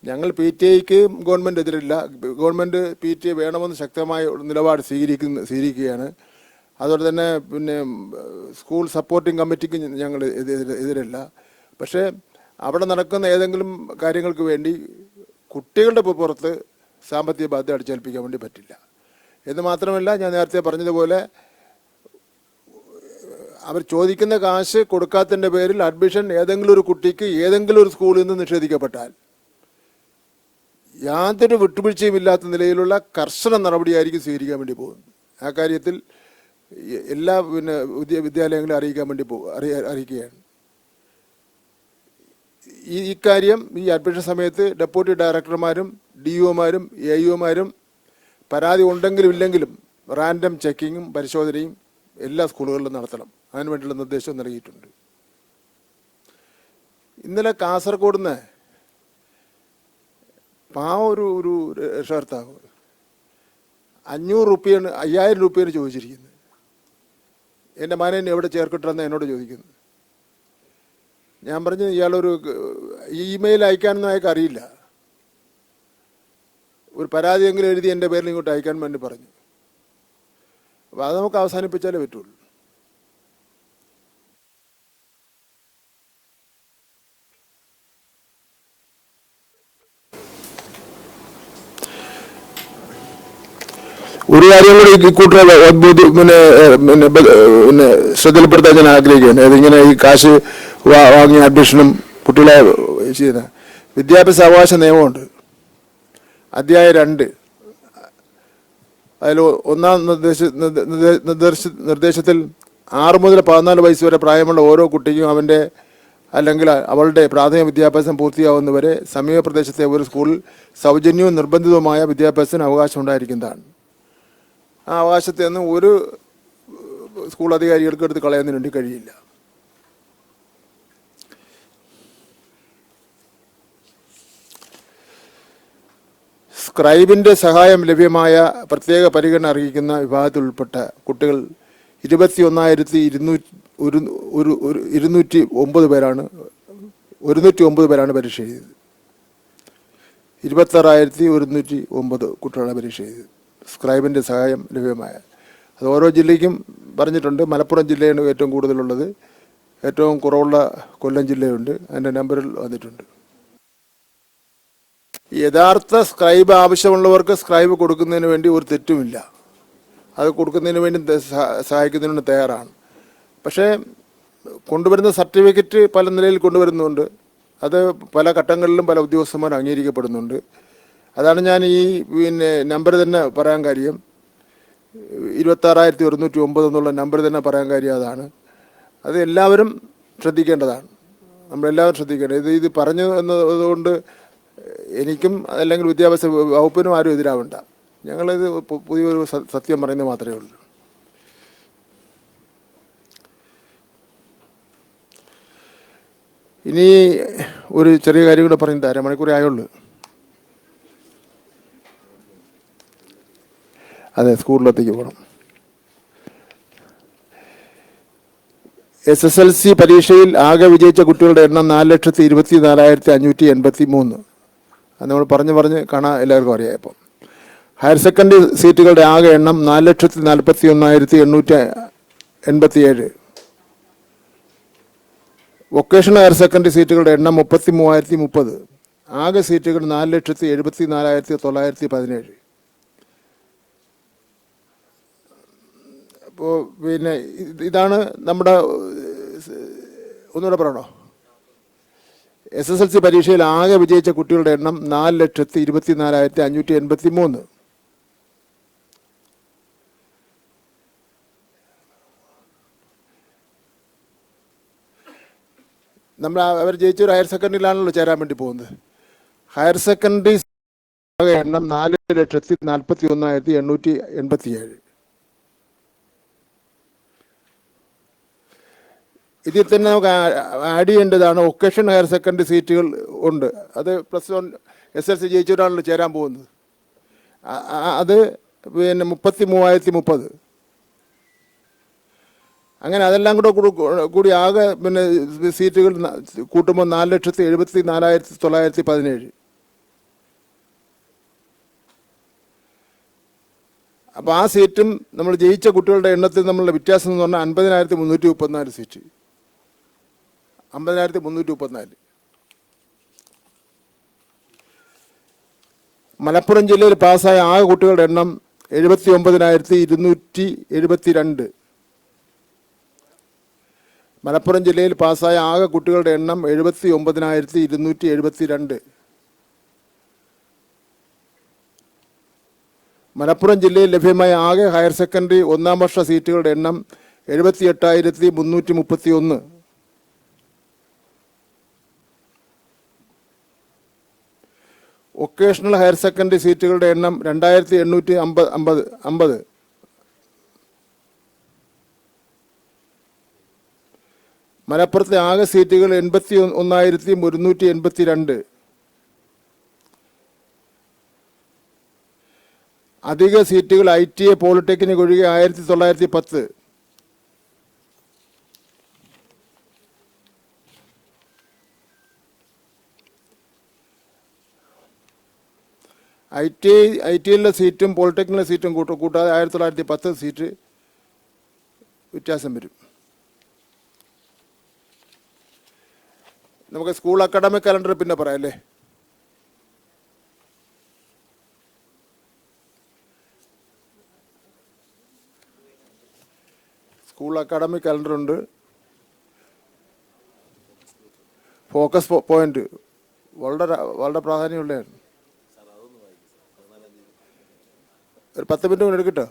ഞങ്ങൾ P T ഐക്ക് government എതിരില്ല. ഗവൺമെൻറ് പി ടി ഐ വേണമെന്ന് ശക്തമായ നിലപാട് സ്വീകരിക്കുകയാണ്. അതുപോലെ തന്നെ പിന്നെ സ്കൂൾ സപ്പോർട്ടിംഗ് കമ്മിറ്റിക്ക് ഞങ്ങൾ എതിരല്ല. പക്ഷേ അവിടെ നടക്കുന്ന ഏതെങ്കിലും കാര്യങ്ങൾക്ക് വേണ്ടി കുട്ടികളുടെ പുറത്ത് സാമ്പത്തിക ബാധ്യത അടിച്ചേൽപ്പിക്കാൻ വേണ്ടി പറ്റില്ല. എന്ന് മാത്രമല്ല, ഞാൻ നേരത്തെ പറഞ്ഞതുപോലെ അവർ ചോദിക്കുന്ന കാശ് കൊടുക്കാത്തതിൻ്റെ പേരിൽ അഡ്മിഷൻ ഏതെങ്കിലും ഒരു കുട്ടിക്ക് ഏതെങ്കിലും ഒരു സ്കൂളിൽ നിന്ന് നിഷേധിക്കപ്പെട്ടാൽ യാതൊരു വിട്ടുവീഴ്ചയും ഇല്ലാത്ത നിലയിലുള്ള കർശന നടപടിയായിരിക്കും സ്വീകരിക്കാൻ വേണ്ടി പോകുന്നത്. ആ കാര്യത്തിൽ എല്ലാ വിദ്യാലയങ്ങളെ അറിയിക്കാൻ വേണ്ടി അറിയിക്കുകയാണ്. ഇക്കാര്യം ഈ അഡ്മിഷൻ സമയത്ത് ഡെപ്യൂട്ടി ഡയറക്ടർമാരും DO-മാരും AEO-മാരും പരാതി ഉണ്ടെങ്കിലും ഇല്ലെങ്കിലും റാൻഡം ചെക്കിങ്ങും പരിശോധനയും എല്ലാ സ്കൂളുകളിലും നടത്തണം. അതിനുവേണ്ടിയുള്ള നിർദ്ദേശം നൽകിയിട്ടുണ്ട്. ഇന്നലെ കാസർഗോഡ് നിന്ന് ഒരു രക്ഷകർത്താവ് 500 രൂപയാണ് 5000 രൂപയാണ് ചോദിച്ചിരിക്കുന്നത്. എൻ്റെ മകനെ എവിടെ ചേർക്കട്ടെന്ന് എന്നോട് ചോദിക്കുന്നു. ഞാൻ പറഞ്ഞു, ഇയാളൊരു ഇമെയിൽ അയക്കാനൊന്നും അയാൾക്ക് അറിയില്ല. ഒരു പരാതിയെങ്കിലും എഴുതി എൻ്റെ പേരിൽ ഇങ്ങോട്ട് അയക്കാൻ വേണ്ടി പറഞ്ഞു. അപ്പോൾ അത് നമുക്ക് അവസാനിപ്പിച്ചാലേ പറ്റുള്ളൂ. ഒരു കാര്യം കൂടി ഇക്കൂട്ടരെ പിന്നെ ശ്രദ്ധയിൽപ്പെടുത്താൻ ഞാൻ ആഗ്രഹിക്കുകയാണ്. അതിങ്ങനെ ഈ കാശ് വാങ്ങിയ അഡ്മിഷനും കുട്ടികളെ ചെയ്യുന്ന വിദ്യാഭ്യാസ അവകാശ നിയമമുണ്ട്. അധ്യായം 2 അതിൽ 1-ാം നിർദ്ദേശത്തിൽ 6 മുതൽ 14 വയസ്സ് വരെ പ്രായമുള്ള ഓരോ കുട്ടിക്കും അവൻ്റെ അല്ലെങ്കിൽ അവളുടെ പ്രാഥമിക വിദ്യാഭ്യാസം പൂർത്തിയാവുന്നവരെ സമീപ പ്രദേശത്തെ ഒരു സ്കൂളിൽ സൗജന്യവും നിർബന്ധിതവുമായ വിദ്യാഭ്യാസത്തിന് അവകാശം ഉണ്ടായിരിക്കുന്നതാണ്. ആ അവകാശത്തെ ഒന്നും ഒരു സ്കൂൾ അധികാരികൾക്ക് എടുത്ത് കളയാൻ വേണ്ടി കഴിയില്ല. സ്ക്രൈബിൻ്റെ സഹായം ലഭ്യമായ പ്രത്യേക പരിഗണന അർഹിക്കുന്ന വിഭാഗത്തിൽ ഉൾപ്പെട്ട കുട്ടികൾ 209 പേരാണ് പരീക്ഷ എഴുതിയത്. 26,109 കുട്ടികളാണ് പരീക്ഷ എഴുതിയത്. സ്ക്രൈബിൻ്റെ സഹായം ലഭ്യമായ അത് ഓരോ ജില്ലയ്ക്കും പറഞ്ഞിട്ടുണ്ട്. മലപ്പുറം ജില്ലയാണ് ഏറ്റവും കൂടുതലുള്ളത്. ഏറ്റവും കുറവുള്ള കൊല്ലം ജില്ലയുണ്ട്. അതിൻ്റെ നമ്പറിൽ വന്നിട്ടുണ്ട്. യഥാർത്ഥ സ്ക്രൈബ് ആവശ്യമുള്ളവർക്ക് സ്ക്രൈബ് കൊടുക്കുന്നതിന് വേണ്ടി ഒരു തെറ്റുമില്ല. അത് കൊടുക്കുന്നതിന് വേണ്ടി സഹായിക്കുന്നതിന് തയ്യാറാണ്. പക്ഷേ കൊണ്ടുവരുന്ന സർട്ടിഫിക്കറ്റ് പല നിലയിൽ കൊണ്ടുവരുന്നുണ്ട്. അത് പല ഘട്ടങ്ങളിലും പല ഉദ്യോഗസ്ഥന്മാർ അംഗീകരിക്കപ്പെടുന്നുണ്ട്. അതാണ് ഞാൻ ഈ നമ്പർ തന്നെ പറയാൻ കാര്യം. 26,109 എന്നുള്ള നമ്പർ തന്നെ പറയാൻ കാര്യം അതാണ്. അത് എല്ലാവരും ശ്രദ്ധിക്കേണ്ടതാണ്. നമ്മളെല്ലാവരും ശ്രദ്ധിക്കേണ്ടത്. ഇത് പറഞ്ഞു എന്നതുകൊണ്ട് എനിക്കും അല്ലെങ്കിൽ വിദ്യാഭ്യാസ വകുപ്പിനും ആരും എതിരാവണ്ട. ഞങ്ങളിത് പുതിയൊരു സത്യം പറയുന്നത് മാത്രമേ ഉള്ളൂ. ഇനി ഒരു ചെറിയ കാര്യം കൂടെ പറഞ്ഞിട്ട് 1/2 മണിക്കൂറേ ആയുള്ളൂ. അതെ, സ്കൂളിലേക്ക് പോകണം. SSLC പരീക്ഷയിൽ ആകെ വിജയിച്ച കുട്ടികളുടെ എണ്ണം 4,24,583. അത് നമ്മൾ പറഞ്ഞ് കാണാൻ എല്ലാവർക്കും അറിയാം. ഇപ്പം ഹയർ സെക്കൻഡറി സീറ്റുകളുടെ ആകെ എണ്ണം 4,41,887. വൊക്കേഷണൽ ഹയർ സെക്കൻഡറി സീറ്റുകളുടെ എണ്ണം 33,030. ആകെ സീറ്റുകൾ 4,74,917. അപ്പോൾ ഇതാണ് നമ്മുടെ ഒന്നുകൂടെ പറയണോ? SSLC പരീക്ഷയിൽ ആകെ വിജയിച്ച കുട്ടികളുടെ എണ്ണം 4,24,583. അവർ ജയിച്ചൊരു ഹയർ സെക്കൻഡറിയിലാണല്ലോ ചേരാൻ വേണ്ടി പോകുന്നത്. ഹയർ സെക്കൻഡറി എണ്ണം 4,41,887. ഇതിൽ തന്നെ നമുക്ക് ആഡ് ചെയ്യേണ്ടതാണ്. വൊക്കേഷണൽ ഹയർ സെക്കൻഡറി സീറ്റുകൾ ഉണ്ട്. അത് +1 SSLC ജയിച്ചവരാണല്ലോ ചേരാൻ പോകുന്നത്. അത് 33,030. അങ്ങനെ അതെല്ലാം കൂടി ആകെ സീറ്റുകൾ കൂട്ടുമ്പോൾ 4,74,917. അപ്പോൾ ആ സീറ്റും നമ്മൾ ജയിച്ച കുട്ടികളുടെ എണ്ണത്തിൽ നമ്മളുടെ വ്യത്യാസം എന്ന് പറഞ്ഞാൽ 50,334 സീറ്റ്. 50,334. മലപ്പുറം ജില്ലയിൽ പാസ്സായ ആകെ കുട്ടികളുടെ എണ്ണം 79,272. മലപ്പുറം ജില്ലയിൽ പാസ്സായ ആകെ കുട്ടികളുടെ എണ്ണം 79,272. മലപ്പുറം ജില്ലയിൽ ലഭ്യമായ ആകെ ഹയർ സെക്കൻഡറി 1-ാം വർഷ സീറ്റുകളുടെ എണ്ണം 78,331. വൊക്കേഷണൽ ഹയർ സെക്കൻഡറി സീറ്റുകളുടെ എണ്ണം 2,850. മലപ്പുറത്തെ ആകെ സീറ്റുകൾ 81,382. അധിക സീറ്റുകൾ ITA പോളിടെക്നിക് ഒഴികെ 1910. ITയിലെ സീറ്റും പോളിടെക്നിക്കിലെ സീറ്റും കൂട്ടാതെ 1910 സീറ്റ് വ്യത്യാസം വരും. നമുക്ക് സ്കൂൾ അക്കാഡമിക് കലണ്ടർ പിന്നെ പറയാം അല്ലേ? സ്കൂൾ അക്കാഡമിക് കലണ്ടർ ഉണ്ട്. ഫോക്കസ് പോയിന്റ് വളരെ വളരെ പ്രാധാന്യമുള്ളതാണ്. ഒരു 10 മിനിറ്റ് കൊണ്ട് എടുക്കട്ടോ.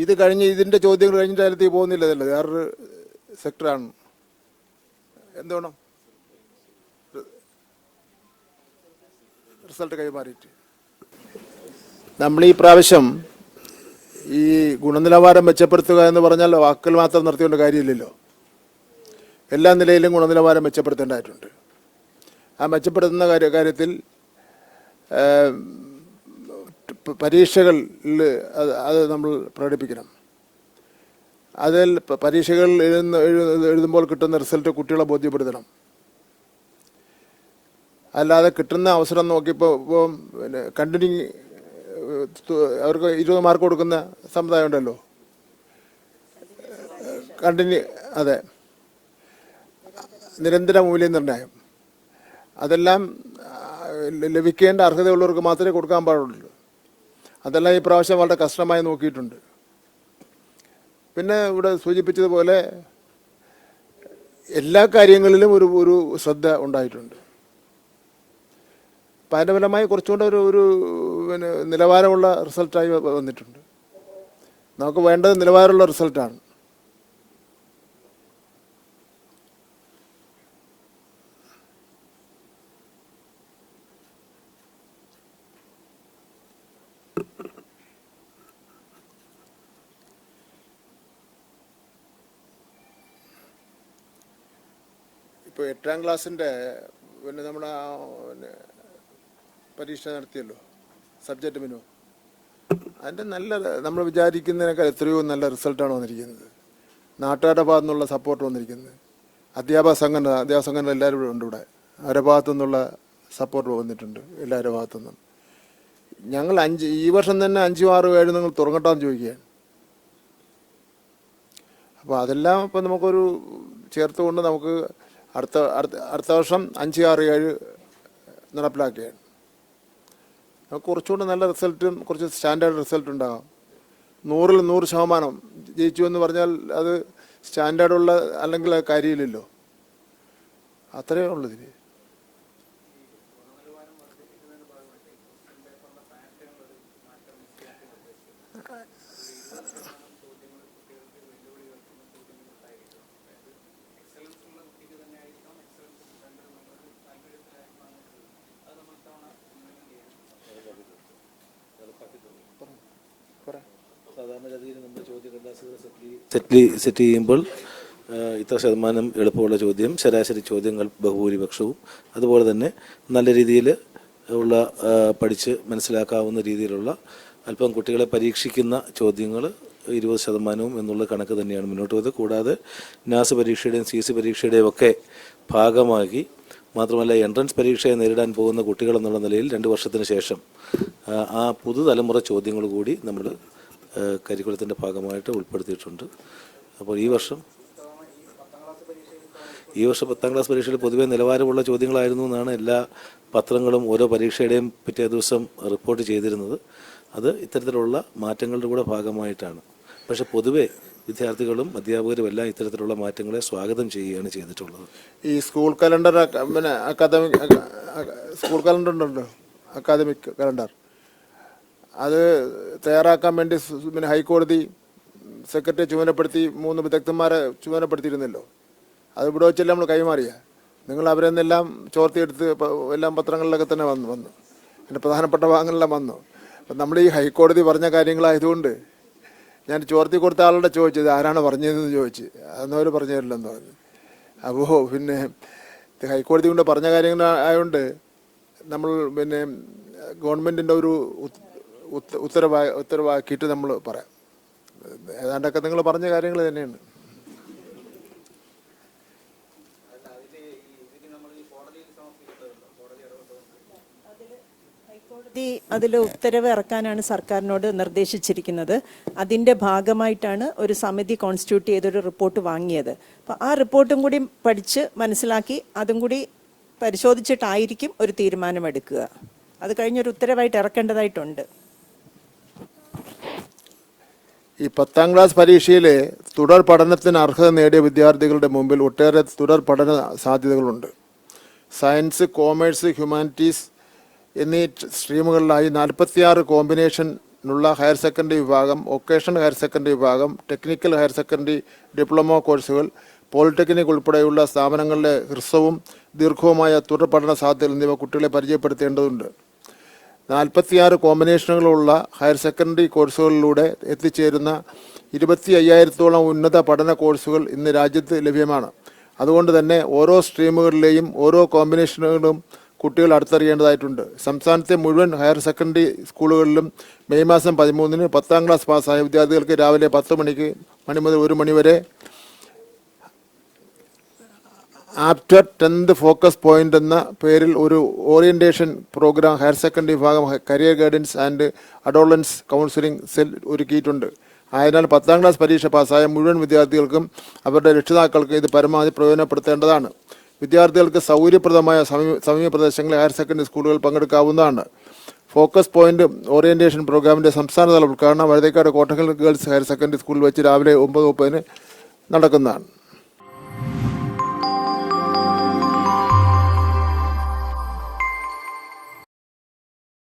ഇത് കഴിഞ്ഞ് ഇതിൻ്റെ ചോദ്യങ്ങൾ കഴിഞ്ഞിട്ട് അതിലത്തേക്ക് പോകുന്നില്ല. അതല്ല വേറൊരു സെക്ടറാണ്. എന്തുവേണം റിസൾട്ട് കൈമാറിയിട്ട് നമ്മൾ ഈ പ്രാവശ്യം ഈ ഗുണനിലവാരം മെച്ചപ്പെടുത്തുക എന്ന് പറഞ്ഞാൽ വാക്കുകൾ മാത്രം നിർത്തിക്കൊണ്ട് കാര്യമില്ലല്ലോ. എല്ലാ നിലയിലും ഗുണനിലവാരം മെച്ചപ്പെടുത്തേണ്ടതായിട്ടുണ്ട്. ആ മെച്ചപ്പെടുത്തുന്ന കാര്യത്തിൽ പരീക്ഷകളിൽ അത് നമ്മൾ പ്രകടിപ്പിക്കണം. അതിൽ പരീക്ഷകളിൽ എഴുതുമ്പോൾ കിട്ടുന്ന റിസൾട്ട് കുട്ടികളെ ബോധ്യപ്പെടുത്തണം. അല്ലാതെ കിട്ടുന്ന അവസരം നോക്കിയപ്പോൾ പിന്നെ കണ്ടിന്യൂ അവർക്ക് 20 മാർക്ക് കൊടുക്കുന്ന സമ്പ്രദായം ഉണ്ടല്ലോ. കണ്ടിന്യൂ, അതെ, നിരന്തര മൂല്യനിർണ്ണയം, അതെല്ലാം ലഭിക്കേണ്ട അർഹതയുള്ളവർക്ക് മാത്രമേ കൊടുക്കാൻ പാടുള്ളൂ. അതെല്ലാം ഈ പ്രാവശ്യം വളരെ കഷ്ടമായി നോക്കിയിട്ടുണ്ട്. പിന്നെ ഇവിടെ സൂചിപ്പിച്ചതുപോലെ എല്ലാ കാര്യങ്ങളിലും ഒരു ശ്രദ്ധ ഉണ്ടായിട്ടുണ്ട്. അപ്പം അതിൻ്റെ ഫലമായി കുറച്ചുകൂടെ ഒരു പിന്നെ നിലവാരമുള്ള റിസൾട്ടായി വന്നിട്ടുണ്ട്. നമുക്ക് വേണ്ടത് നിലവാരമുള്ള റിസൾട്ടാണ്. ഇപ്പോൾ 8ാം ക്ലാസ്സിൻ്റെ പിന്നെ നമ്മുടെ പരീക്ഷ നടത്തിയല്ലോ, സബ്ജക്റ്റ് മിനിമം. അതിൻ്റെ നല്ല നമ്മൾ വിചാരിക്കുന്നതിനേക്കാൾ എത്രയോ നല്ല റിസൾട്ടാണ് വന്നിരിക്കുന്നത്. നാട്ടുകാരുടെ ഭാഗത്തു നിന്നുള്ള സപ്പോർട്ട് വന്നിരിക്കുന്നത്. അധ്യാപക സംഘടന എല്ലാവരും ഇവിടെ ഉണ്ട്. ഇവിടെ അവരുടെ ഭാഗത്തു നിന്നുള്ള സപ്പോർട്ട് വന്നിട്ടുണ്ട്, എല്ലാവരുടെ ഭാഗത്തു നിന്നും. ഞങ്ങൾ ഈ വർഷം തന്നെ 5, 6, 7 നിങ്ങൾ തുറങ്ങട്ടാന്ന് ചോദിക്കുകയാണ്. അപ്പോൾ അതെല്ലാം ഇപ്പം നമുക്കൊരു ചേർത്തുകൊണ്ട് നമുക്ക് അടുത്ത വർഷം 5, 6, 7 നടപ്പിലാക്കുകയാണ്. നമുക്ക് കുറച്ചുകൂടെ നല്ല റിസൾട്ടും കുറച്ച് സ്റ്റാൻഡേർഡ് റിസൾട്ട് ഉണ്ടാകാം. 100-ൽ 100% ജയിച്ചു എന്ന് പറഞ്ഞാൽ അത് സ്റ്റാൻഡേർഡുള്ള അല്ലെങ്കിൽ കാര്യമില്ലല്ലോ. അത്രയേ ഉള്ളൂ ഇതിന്. സാധാരണഗതിയിൽ നമ്മൾ ചോദ്യകടലാസുകൾ സെറ്റ് ചെയ്യുമ്പോൾ ഇത്ര ശതമാനം എളുപ്പമുള്ള ചോദ്യം, ശരാശരി ചോദ്യങ്ങൾ ബഹുഭൂരിപക്ഷവും, അതുപോലെ തന്നെ നല്ല രീതിയിൽ ഉള്ള പഠിച്ച് മനസ്സിലാക്കാവുന്ന രീതിയിലുള്ള അല്പം കുട്ടികളെ പരീക്ഷിക്കുന്ന ചോദ്യങ്ങൾ 20% എന്നുള്ള കണക്ക് തന്നെയാണ് മുന്നോട്ട് പോയത്. കൂടാതെ നാസ് പരീക്ഷയുടെയും CC പരീക്ഷയുടെയും ഒക്കെ ഭാഗമാക്കി മാത്രമല്ല എൻട്രൻസ് പരീക്ഷയെ നേരിടാൻ പോകുന്ന കുട്ടികൾ എന്നുള്ള നിലയിൽ 2 വർഷത്തിന് ശേഷം ആ പുതുതലമുറ ചോദ്യങ്ങൾ കൂടി നമ്മൾ കരിക്കുലത്തിൻ്റെ ഭാഗമായിട്ട് ഉൾപ്പെടുത്തിയിട്ടുണ്ട്. അപ്പോൾ ഈ വർഷം 10ാം ക്ലാസ് പരീക്ഷയിൽ പൊതുവെ നിലവാരമുള്ള ചോദ്യങ്ങളായിരുന്നു എന്നാണ് എല്ലാ പത്രങ്ങളും ഓരോ പരീക്ഷയുടെയും പിറ്റേ ദിവസം റിപ്പോർട്ട് ചെയ്തിരുന്നത്. അത് ഇത്തരത്തിലുള്ള മാറ്റങ്ങളുടെ കൂടെ ഭാഗമായിട്ടാണ്. പക്ഷെ പൊതുവെ വിദ്യാർത്ഥികളും അധ്യാപകരും എല്ലാം ഇത്തരത്തിലുള്ള മാറ്റങ്ങളെ സ്വാഗതം ചെയ്യുകയാണ് ചെയ്തിട്ടുള്ളത്. ഈ സ്കൂൾ കലണ്ടർ പിന്നെ സ്കൂൾ കലണ്ടർ ഉണ്ടല്ലോ, അക്കാദമിക് കലണ്ടർ, അത് തയ്യാറാക്കാൻ വേണ്ടി പിന്നെ ഹൈക്കോടതി സെക്രട്ടറിയെ ചുമതലപ്പെടുത്തി 3 വിദഗ്ധന്മാരെ ചുമതലപ്പെടുത്തിയിരുന്നല്ലോ. അത് ഇവിടെ വെച്ചെല്ലാം നമ്മൾ കൈമാറിയ നിങ്ങൾ അവരെ നിന്നെല്ലാം ചോർത്തിയെടുത്ത് എല്ലാം പത്രങ്ങളിലൊക്കെ തന്നെ വന്നു എൻ്റെ പ്രധാനപ്പെട്ട ഭാഗങ്ങളെല്ലാം വന്നു. അപ്പം നമ്മൾ ഈ ഹൈക്കോടതി പറഞ്ഞ കാര്യങ്ങളായതുകൊണ്ട് ഞാൻ ചോർത്തി കൊടുത്ത ആളുടെ ചോദിച്ചത് ആരാണ് പറഞ്ഞതെന്ന് ചോദിച്ച്, അന്നവർ പറഞ്ഞു തരില്ലെന്ന് പറഞ്ഞു. അപ്പോൾ പിന്നെ ഹൈക്കോടതി കൊണ്ട് പറഞ്ഞ കാര്യങ്ങളായതുകൊണ്ട് നമ്മൾ പിന്നെ ഗവൺമെൻറ്റിൻ്റെ ഒരു ഉത്തരവാക്കിയിട്ട് നമ്മൾ പറയാം. ഏതാണ്ടൊക്കെ നിങ്ങൾ പറഞ്ഞ കാര്യങ്ങൾ തന്നെയാണ്. അതിൽ ഉത്തരവ് ഇറക്കാനാണ് സർക്കാരിനോട് നിർദ്ദേശിച്ചിരിക്കുന്നത്. അതിൻ്റെ ഭാഗമായിട്ടാണ് ഒരു സമിതി കോൺസ്റ്റിറ്റ്യൂട്ട് ചെയ്തൊരു റിപ്പോർട്ട് വാങ്ങിയത്. അപ്പോൾ ആ റിപ്പോർട്ടും കൂടി പഠിച്ച് മനസ്സിലാക്കി അതും കൂടി പരിശോധിച്ചിട്ടായിരിക്കും ഒരു തീരുമാനമെടുക്കുക. അത് കഴിഞ്ഞൊരു ഉത്തരവായിട്ട് ഇറക്കേണ്ടതായിട്ടുണ്ട്. ഈ 10ാം ക്ലാസ് പരീക്ഷയിലെ തുടർ പഠനത്തിന് അർഹത നേടിയ വിദ്യാർത്ഥികളുടെ മുമ്പിൽ ഒട്ടേറെ തുടർ പഠന സാധ്യതകളുണ്ട്. സയൻസ്, കോമേഴ്സ്, ഹ്യൂമാനിറ്റീസ് എന്നീ സ്ട്രീമുകളിലായി 46 കോമ്പിനേഷനുള്ള ഹയർ സെക്കൻഡറി വിഭാഗം, വൊക്കേഷണൽ ഹയർ സെക്കൻഡറി വിഭാഗം, ടെക്നിക്കൽ ഹയർ സെക്കൻഡറി ഡിപ്ലോമ കോഴ്സുകൾ, പോളിടെക്നിക് ഉൾപ്പെടെയുള്ള സ്ഥാപനങ്ങളിലെ ഹ്രസ്വവും ദീർഘവുമായ തുടർ പഠന സാധ്യതകൾ എന്നിവ കുട്ടികളെ പരിചയപ്പെടുത്തേണ്ടതുണ്ട്. 46 കോമ്പിനേഷനുകളുള്ള ഹയർ സെക്കൻഡറി കോഴ്സുകളിലൂടെ എത്തിച്ചേരുന്ന 25,000-ഓളം ഉന്നത പഠന കോഴ്സുകൾ ഇന്ന് രാജ്യത്ത് ലഭ്യമാണ്. അതുകൊണ്ട് തന്നെ ഓരോ സ്ട്രീമുകളിലെയും ഓരോ കോമ്പിനേഷനുകളും കുട്ടികൾ അടുത്തറിയേണ്ടതായിട്ടുണ്ട്. സംസ്ഥാനത്തെ മുഴുവൻ ഹയർ സെക്കൻഡറി സ്കൂളുകളിലും മെയ് മാസം 13-ന് 10ാം ക്ലാസ് പാസ്സായ വിദ്യാർത്ഥികൾക്ക് രാവിലെ 10 മണി മുതൽ 1 മണി വരെ ആഫ്റ്റർ 10th ഫോക്കസ് പോയിന്റ് എന്ന പേരിൽ ഒരു ഓറിയന്റേഷൻ പ്രോഗ്രാം ഹയർ സെക്കൻഡറി വിഭാഗം career guidance and adolescence counselling cell ഒരുക്കിയിട്ടുണ്ട്. ആയതിനാൽ 10ാം ക്ലാസ് പരീക്ഷ പാസ്സായ മുഴുവൻ വിദ്യാർത്ഥികൾക്കും അവരുടെ രക്ഷിതാക്കൾക്കും ഇത് പരമാവധി പ്രയോജനപ്പെടുത്തേണ്ടതാണ്. വിദ്യാർത്ഥികൾക്ക് സൗകര്യപ്രദമായ സമീപ പ്രദേശങ്ങളിൽ ഹയർ സെക്കൻഡറി സ്കൂളുകൾ പങ്കെടുക്കാവുന്നതാണ്. ഫോക്കസ് പോയിന്റ് ഓറിയന്റേഷൻ പ്രോഗ്രാമിൻ്റെ സംസ്ഥാനതല ഉദ്ഘാടനം വഴുതേക്കാട് കോട്ടക്കൽ ഗേൾസ് ഹയർ സെക്കൻഡറി സ്കൂളിൽ വെച്ച് രാവിലെ 9:30 നടക്കുന്നതാണ്.